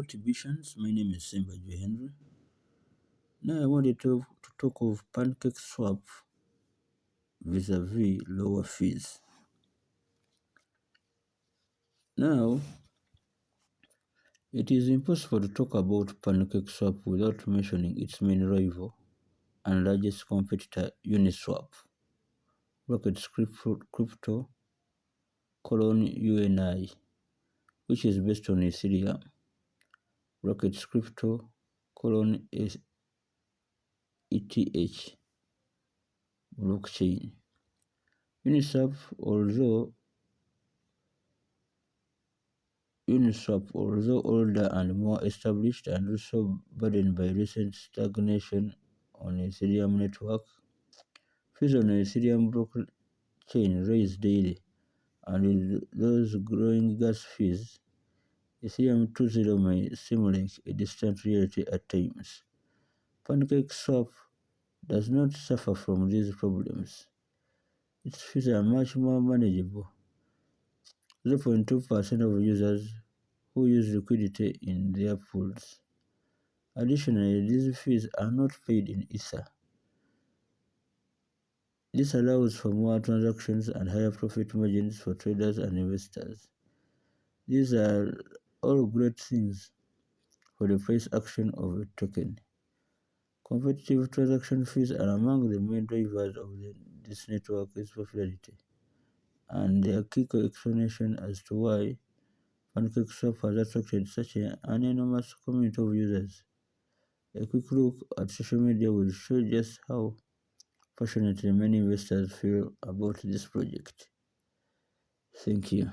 Motivations. My name is Sembajjwe Henry. Now I wanted to talk of PancakeSwap vis-a-vis lower fees. Now, it is impossible to talk about PancakeSwap without mentioning its main rival and largest competitor, Uniswap, crypto UNI, which is based on Ethereum, crypto ETH blockchain. Uniswap, although older and more established and also burdened by recent stagnation on Ethereum network, fees on Ethereum blockchain rise daily, and with those growing gas fees, Ethereum 2.0 may seem like a distant reality at times. PancakeSwap does not suffer from these problems. Its fees are much more manageable. 0.2% of users who use liquidity in their pools. Additionally, these fees are not paid in Ether. This allows for more transactions and higher profit margins for traders and investors. These are all great things for the price action of a token. Competitive transaction fees are among the main drivers of this network's popularity, and they are key explanation as to why PancakeSwap has attracted such an enormous community of users. A quick look at social media will show just how passionately many investors feel about this project. Thank you.